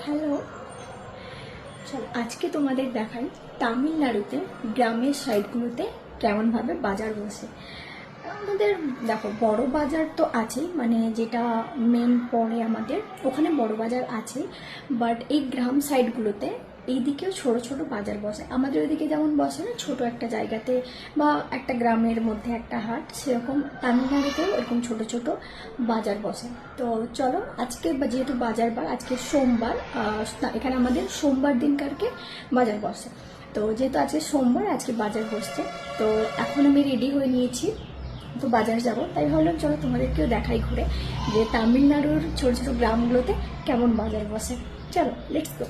Hello, চল আজকে তোমাদের দেখাই তামিলনাড়ুতে গ্রামের সাইডগুলোতে কেমনভাবে বাজার বসে। আমাদের দেখো বড় বাজার তো আছেই, মানে যেটা মেন পড়ে আমাদের ওখানে বড় বাজার আছে, বাট এই গ্রাম সাইডগুলোতে এইদিকেও ছোট ছোট বাজার বসে। আমাদের ওইদিকে যেমন বসে না ছোট একটা জায়গাতে বা একটা গ্রামের মধ্যে একটা হাট, সেরকম তামিলনাড়ুতেও এরকম ছোট ছোট বাজার বসে। তো চলো আজকে যেহেতু বাজার বার, আজকে সোমবার, এখানে আমাদের সোমবার দিনকারকে বাজার বসে। তো যেহেতু আজকে সোমবার, আজকে বাজার বসছে, তো এখন আমি রেডি হয়ে নিয়েছি, তো বাজার যাব। তাই ভাবলাম চলো তোমাদেরকেও দেখাই ঘুরে যে তামিলনাড়ুর ছোট ছোট গ্রামগুলোতে কেমন বাজার বসে। চলো লেটস গো।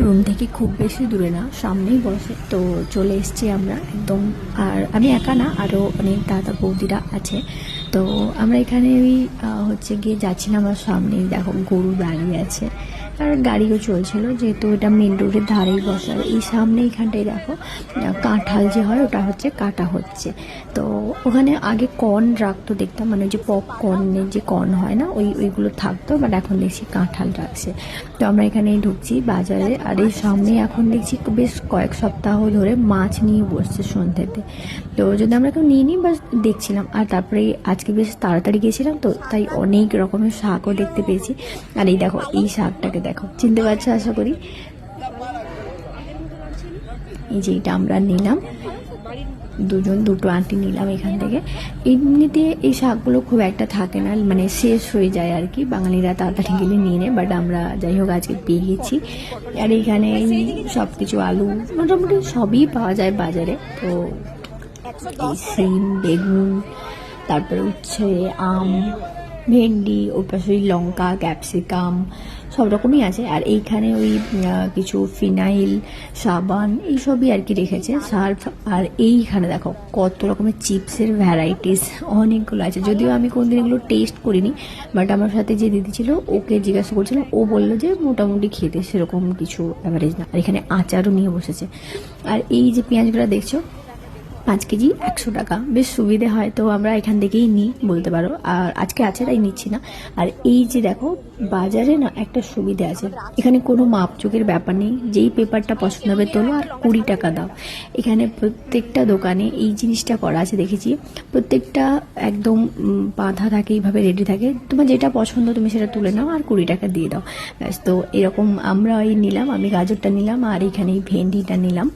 রুম থেকে খুব বেশি দূরে না, সামনেই বসে, তো চলে এসেছি আমরা একদম। আর আমি একা না, আরও অনেক দাদা বৌদিরা আছে। তো আমরা এখানে ওই হচ্ছে গিয়ে যাচ্ছিলাম, আমার সামনেই দেখো গরু দাঁড়িয়ে আছে আর গাড়িও চলছিল, যেহেতু এটা মেন রোডের ধারেই বসে। আর এই সামনে এইখানটায় দেখো কাঁঠাল যে হয় ওটা হচ্ছে কাটা হচ্ছে। তো ওখানে আগে কর্ন রাখতো দেখতাম, মানে ওই যে পপকর্নের যে কর্ন হয় না, ওইগুলো থাকতো, বাট এখন দেখছি কাঁঠাল রাখছে। তো আমরা এখানেই ঢুকছি বাজারে, আর এই সামনে এখন দেখছি বেশ কয়েক সপ্তাহ ধরে মাছ নিয়ে বসছে সন্ধ্যেতে। তো যদি আমরা কেউ নিয়ে নিই বাস দেখছিলাম। আর তারপরে আজকে বেশ তাড়াতাড়ি গেছিলাম, তো তাই অনেক রকমের শাকও দেখতে পেয়েছি। আর এই দেখো এই শাকটাকে দেখো, চিনতে পারছো আশা করি। এই যে এটা আমরা নিলাম, দুটো আন্টি নিলাম এখান থেকে। এমনিতে এই শাকগুলো খুব একটা থাকে না, মানে শেষ হয়ে যায় আর কি, বাঙালিরা তাড়াতাড়ি গেলে নিয়ে নেয়, বাট আমরা যাই হোক আজকে পেয়ে গেছি। আর এইখানে সব কিছু আলু মোটামুটি সবই পাওয়া যায় বাজারে। তো এই সিম, বেগুন, তারপরে উচ্ছে, আম, ভেন্ডি, ওর পাশে ওই লঙ্কা, ক্যাপসিকাম সব রকমই আছে। আর এইখানে ওই কিছু ফিনাইল, সাবান এইসবই আর কি রেখেছে, সার্ফ। আর এইখানে দেখো কত রকমের চিপসের ভ্যারাইটিস অনেকগুলো আছে, যদিও আমি কোনদিন এগুলো টেস্ট করিনি, বাট আমার সাথে যে দিদি ছিল ওকে জিজ্ঞাসা করছিলাম, ও বললো যে মোটামুটি খেতে সেরকম কিছু অ্যাভারেজ না। আর এখানে আচারও নিয়ে বসেছে। আর এই যে পেঁয়াজগুলো দেখছো 5 কেজি 100 টাকা, বেশ সুবিধে হয়, তো আমরা এখান থেকেই নিই বলতে পারো। আর আজকে আছে তাই নিচ্ছি না। আর এই যে দেখো বাজারে না একটা সুবিধে আছে, এখানে কোনো মাপচোকের ব্যাপার নেই, যেই পেপারটা পছন্দ হবে তোলো আর 20 টাকা দাও। এখানে প্রত্যেকটা দোকানে এই জিনিসটা করা আছে, দেখেছি প্রত্যেকটা একদম বাঁধা থাকে, এইভাবে রেডি থাকে, তোমার যেটা পছন্দ তুমি সেটা তুলে নাও আর 20 টাকা দিয়ে দাও, ব্যাস। তো এরকম আমরা ওই নিলাম, আমি গাজরটা নিলাম আর এখানে এই ভেন্ডিটা নিলাম।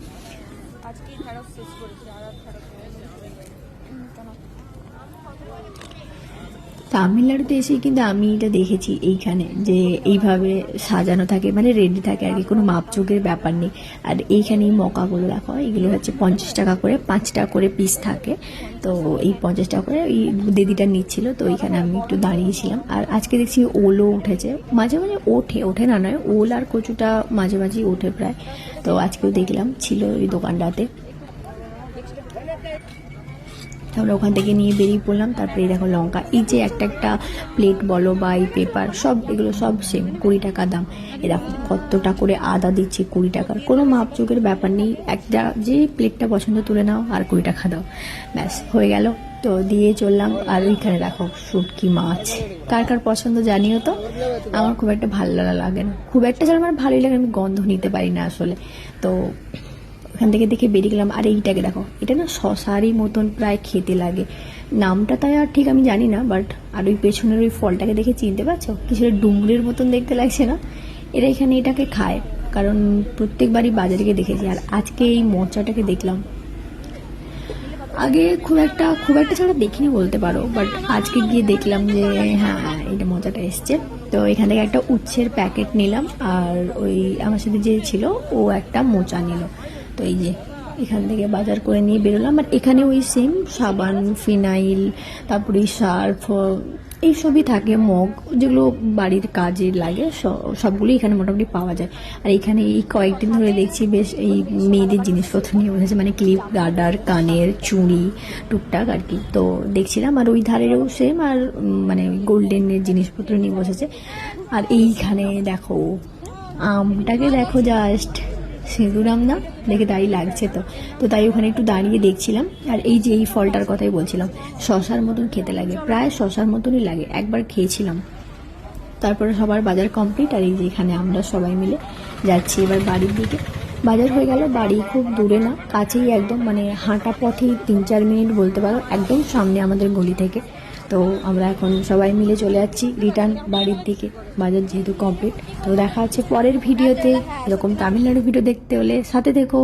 তামিলনাড়ুতে এসে কিন্তু আমি এটা দেখেছি এইখানে যে এইভাবে সাজানো থাকে, মানে রেডি থাকে আর কি, কোনো মাপজোগের ব্যাপার নেই। আর এইখানে এই মকাগুলো দেখো, এগুলো হচ্ছে 50 টাকা করে, 5 টাকা করে পিস থাকে। তো এই 50 টাকা করে এই দিদিটা নিচ্ছিল, তো এইখানে আমি একটু দাঁড়িয়েছিলাম। আর আজকে দেখছি ওলও উঠেছে, মাঝে মাঝে ওঠে না নয়, ওল আর কচুটা মাঝে মাঝেই ওঠে প্রায়। তো আজকেও দেখলাম ছিল ওই দোকানটাতে, আমরা ওখান থেকে নিয়ে বেরিয়ে পড়লাম। তারপরে দেখো লঙ্কা, এই যে একটা একটা প্লেট বলো বা এই পেপার সব, এগুলো সব সেম 20 টাকা দাম। এ দেখো কতটা করে আদা দিচ্ছে 20 টাকার, কোনো মাপযোগের ব্যাপার নেই, একটা যে প্লেটটা পছন্দ তুলে নাও আর 20 টাকা দাও, ব্যাস হয়ে গেল। তো দিয়ে চললাম। আর ওইখানে দেখো শুটকি মাছ, কার কার পছন্দ জানিও তো। আমার খুব একটা ভালো লাগে না, খুব একটা যেন আমার ভালোই লাগে, আমি গন্ধ নিতে পারি না আসলে। তো ওখান থেকে দেখে বেরিয়ে গেলাম। আর এইটাকে দেখো, এটা না শশারই মতন প্রায় খেতে লাগে, নামটা তাই আর ঠিক আমি জানি না, বাট আর ওই পেছনের ওই ফলটাকে দেখে চিনতে পারছো, কিছুটা ডুমুরের মতন দেখতে লাগছে না? এরা এখানে এটাকে খায়, কারণ প্রত্যেকবারই বাজারে গিয়ে দেখেছি। আর আজকে এই মোচাটাকে দেখলাম, আগে খুব একটা ছাড়া দেখিনি বলতে পারো, বাট আজকে গিয়ে দেখলাম যে হ্যাঁ এটা মোচাটা এসছে। তো এখান থেকে একটা উচ্ছের প্যাকেট নিলাম, আর ওই আমার সাথে যে ছিল ও একটা মোচা নিল। তো এই যে এখান থেকে বাজার করে নিয়ে বেরোলাম। আর এখানে ওই সেম সাবান, ফিনাইল, তারপরে সার্ফ এইসবই থাকে, মগ যেগুলো বাড়ির কাজে লাগে সবগুলি এখানে মোটামুটি পাওয়া যায়। আর এখানে এই কয়েকদিন ধরে দেখছি বেশ এই মেয়েদের জিনিসপত্র নিয়ে বসেছে, মানে ক্লিপ, গার্ডার, কানের, চুড়ি, টুকটাক আর কি। তো দেখছিলাম। আর ওই ধারেরও সেম, আর মানে গোল্ডেনের জিনিসপত্র নিয়ে বসেছে। আর এইখানে দেখো আমটাকে দেখো, জাস্ট সিঁদুর আম না, দেখে তাই লাগছে। তো তাই ওখানে একটু দাঁড়িয়ে দেখছিলাম। আর এই যে এই ফলটার কথাই বলছিলাম, শশার মতন খেতে লাগে, প্রায় শশার মতনই লাগে, একবার খেয়েছিলাম। তারপরে সবার বাজার কমপ্লিট, আর এই যে এখানে আমরা সবাই মিলে যাচ্ছি এবার বাড়ির দিকে। বাজার হয়ে গেল, বাড়ি খুব দূরে না, কাছেই একদম, মানে হাঁটা পথেই 3-4 মিনিট বলতে পারো, একদম সামনে আমাদের গলি থেকে। তো আমরা এখন সবাই মিলে চলে যাচ্ছি রিটার্ন বাড়ির দিকে, বাজার যেহেতু কমপ্লিট। তো দেখা হচ্ছে পরের ভিডিওতে। এরকম তামিলনাড়ু ভিডিও দেখতে হলে সাথে দেখো।